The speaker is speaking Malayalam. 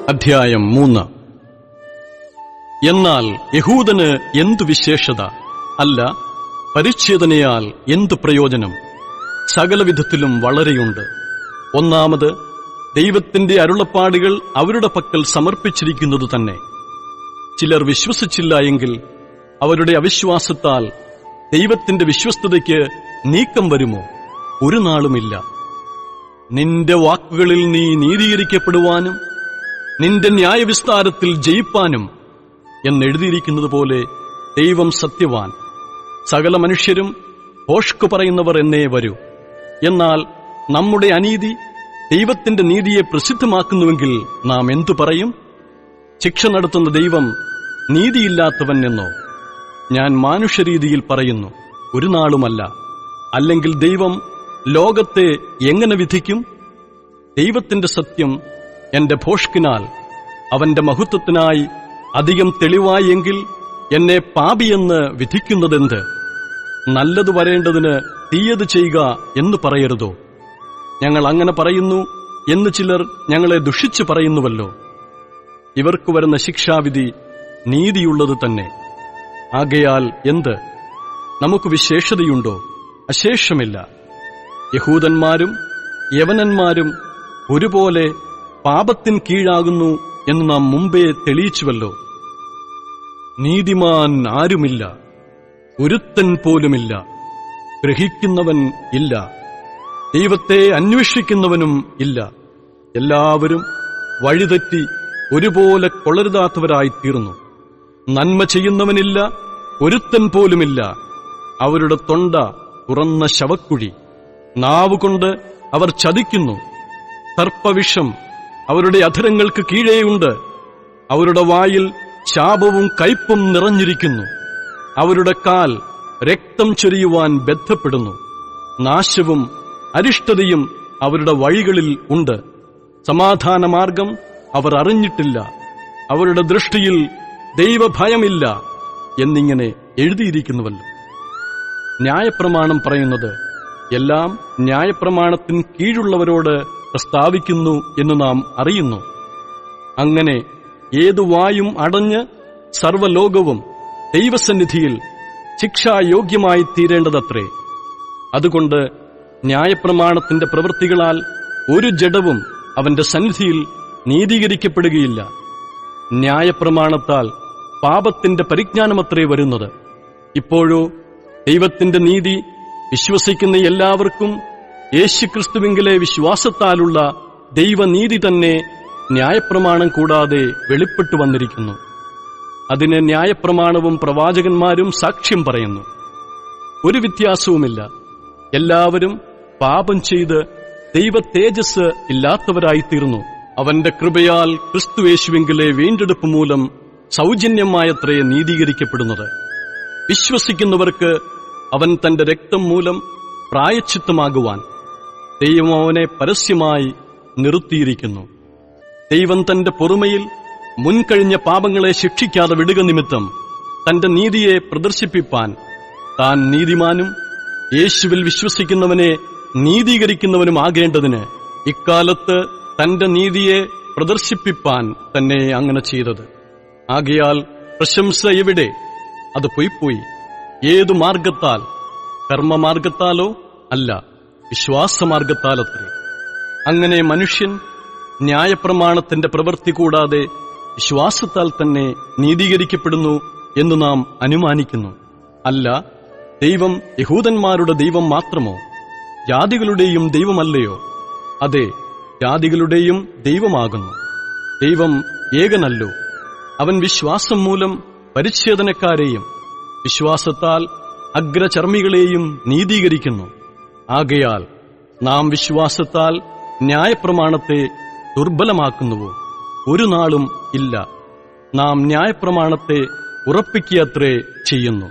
അധ്യായം 3. എന്നാൽ യഹൂദന് എന്തു വിശേഷത? അല്ല, പരിച്ഛേദനയാൽ എന്തു പ്രയോജനം? സകലവിധത്തിലും വളരെയുണ്ട്. ഒന്നാമത്, ദൈവത്തിന്റെ അരുളപ്പാടുകൾ അവരുടെ പക്കൽ സമർപ്പിച്ചിരിക്കുന്നതു തന്നെ. ചിലർ വിശ്വസിച്ചില്ല എങ്കിൽ അവരുടെ അവിശ്വാസത്താൽ ദൈവത്തിന്റെ വിശ്വസ്തതയ്ക്ക് നീക്കം വരുമോ? ഒരു നാളുമില്ല. നിന്റെ വാക്കുകളിൽ നീ നീതീകരിക്കപ്പെടുവാനും നിന്റെ ന്യായവിസ്താരത്തിൽ ജയിപ്പാനും എന്നെഴുതിയിരിക്കുന്നതുപോലെ ദൈവം സത്യവാൻ. സകല മനുഷ്യരും ഭോഷ്ക് പറയുന്നവർ എന്നേ വരൂ. എന്നാൽ നമ്മുടെ അനീതി ദൈവത്തിന്റെ നീതിയെ പ്രസിദ്ധമാക്കുന്നുവെങ്കിൽ നാം എന്തു പറയും? ശിക്ഷ നടത്തുന്ന ദൈവം നീതിയില്ലാത്തവൻ എന്നോ? ഞാൻ മാനുഷ്യരീതിയിൽ പറയുന്നു, ഒരു നാളുമല്ല. അല്ലെങ്കിൽ ദൈവം ലോകത്തെ എങ്ങനെ വിധിക്കും? ദൈവത്തിന്റെ സത്യം എന്റെ ഭോഷ്കിനാൽ അവന്റെ മഹത്വത്തിനായി അധികം തെളിവായെങ്കിൽ എന്നെ പാപിയെന്ന് വിധിക്കുന്നതെന്ത്? നല്ലത് വരേണ്ടതിന് തീയത് ചെയ്യുക എന്ന് പറയരുതോ? ഞങ്ങൾ അങ്ങനെ പറയുന്നു എന്ന് ചിലർ ഞങ്ങളെ ദുഷിച്ചു പറയുന്നുവല്ലോ. ഇവർക്ക് വരുന്ന ശിക്ഷാവിധി നീതിയുള്ളത് തന്നെ. ആകയാൽ എന്ത്? നമുക്ക് വിശേഷതയുണ്ടോ? അശേഷമില്ല. യഹൂദന്മാരും യവനന്മാരും ഒരുപോലെ പാപത്തിന് കീഴാകുന്നു എന്ന് നാം മുമ്പേ തെളിയിച്ചുവല്ലോ. നീതിമാൻ ആരുമില്ല, ഒരുത്തൻ പോലുമില്ല. ഗ്രഹിക്കുന്നവൻ ഇല്ല, ദൈവത്തെ അന്വേഷിക്കുന്നവനും ഇല്ല. എല്ലാവരും വഴിതെറ്റി ഒരുപോലെ കൊള്ളരുതാത്തവരായിത്തീർന്നു. നന്മ ചെയ്യുന്നവനില്ല, ഒരുത്തൻ പോലുമില്ല. അവരുടെ തൊണ്ട തുറന്ന ശവക്കുഴി. നാവുകൊണ്ട് അവർ ചതിക്കുന്നു. സർപ്പവിഷം അവരുടെ അധരങ്ങൾക്ക് കീഴെയുണ്ട്. അവരുടെ വായിൽ ശാപവും കയ്പും നിറഞ്ഞിരിക്കുന്നു. അവരുടെ കാൽ രക്തം ചൊരിയുവാൻ ബദ്ധപ്പെടുന്നു. നാശവും അരിഷ്ടതയും അവരുടെ വഴികളിൽ ഉണ്ട്. സമാധാനമാർഗം അവർ അറിഞ്ഞിട്ടില്ല. അവരുടെ ദൃഷ്ടിയിൽ ദൈവഭയമില്ല എന്നിങ്ങനെ എഴുതിയിരിക്കുന്നുവല്ലോ. ന്യായപ്രമാണം പറയുന്നത് എല്ലാം ന്യായപ്രമാണത്തിന് കീഴുള്ളവരോട് പ്രസ്താവിക്കുന്നു എന്ന് നാം അറിയുന്നു. അങ്ങനെ ഏതു വായും അടഞ്ഞ് സർവ്വലോകവും ദൈവസന്നിധിയിൽ ശിക്ഷായോഗ്യമായി തീരേണ്ടതത്രേ. അതുകൊണ്ട് ന്യായപ്രമാണത്തിന്റെ പ്രവൃത്തികളാൽ ഒരു ജഡവും അവന്റെ സന്നിധിയിൽ നീതീകരിക്കപ്പെടുകയില്ല. ന്യായപ്രമാണത്താൽ പാപത്തിന്റെ പരിജ്ഞാനമത്രേ വരുന്നത്. ഇപ്പോഴോ ദൈവത്തിന്റെ നീതി വിശ്വസിക്കുന്ന എല്ലാവർക്കും യേശുക്രിസ്തുവിങ്കിലെ വിശ്വാസത്താലുള്ള ദൈവനീതി തന്നെ ന്യായപ്രമാണം കൂടാതെ വെളിപ്പെട്ടു വന്നിരിക്കുന്നു. അതിന് ന്യായപ്രമാണവും പ്രവാചകന്മാരും സാക്ഷ്യം പറയുന്നു. ഒരു വ്യത്യാസവുമില്ല. എല്ലാവരും പാപം ചെയ്ത് ദൈവ തേജസ് ഇല്ലാത്തവരായിത്തീർന്നു. അവന്റെ കൃപയാൽ ക്രിസ്തുയേശുവിങ്കിലെ വീണ്ടെടുപ്പ് മൂലം സൗജന്യമായത്രേ നീതീകരിക്കപ്പെടുന്നത്. വിശ്വസിക്കുന്നവർക്ക് അവൻ തന്റെ രക്തം മൂലം പ്രായശ്ചിത്തമാകുവാൻ ദൈവം അവനെ പരസ്യമായി നിർത്തിയിരിക്കുന്നു. ദൈവം തന്റെ പൊറുമയിൽ മുൻകഴിഞ്ഞ പാപങ്ങളെ ശിക്ഷിക്കാതെ വിടുക നിമിത്തം തന്റെ നീതിയെ പ്രദർശിപ്പിപ്പാൻ താൻ നീതിമാനും യേശുവിൽ വിശ്വസിക്കുന്നവനെ നീതീകരിക്കുന്നവനുമാകേണ്ടതിന് ഇക്കാലത്ത് തന്റെ നീതിയെ പ്രദർശിപ്പിപ്പാൻ തന്നെ അങ്ങനെ ചെയ്തത്. ആകയാൽ പ്രശംസ എവിടെ? അത് പൊയ്പോയി. ഏതു മാർഗത്താൽ? കർമ്മമാർഗത്താലോ? അല്ല, വിശ്വാസമാർഗത്താലത്രേ. അങ്ങനെ മനുഷ്യൻ ന്യായപ്രമാണത്തിന്റെ പ്രവൃത്തി കൂടാതെ വിശ്വാസത്താൽ തന്നെ നീതീകരിക്കപ്പെടുന്നു എന്ന് നാം അനുമാനിക്കുന്നു. അല്ല, ദൈവം യഹൂദന്മാരുടെ ദൈവം മാത്രമോ? ജാതികളുടെയും ദൈവമല്ലയോ? അതെ, ജാതികളുടെയും ദൈവമാകുന്നു. ദൈവം ഏകനല്ലോ? അവൻ വിശ്വാസം മൂലം പരിച്ഛേദനക്കാരെയും വിശ്വാസത്താൽ അഗ്രചർമ്മികളെയും നീതീകരിക്കുന്നു. ആകയാൽ നാം വിശ്വാസത്താൽ ന്യായപ്രമാണത്തെ ദുർബലമാക്കുന്നുവോ? ഒരു നാളും ഇല്ല. നാം ന്യായപ്രമാണത്തെ ഉറപ്പിക്കുകയത്രേ ചെയ്യുന്നു.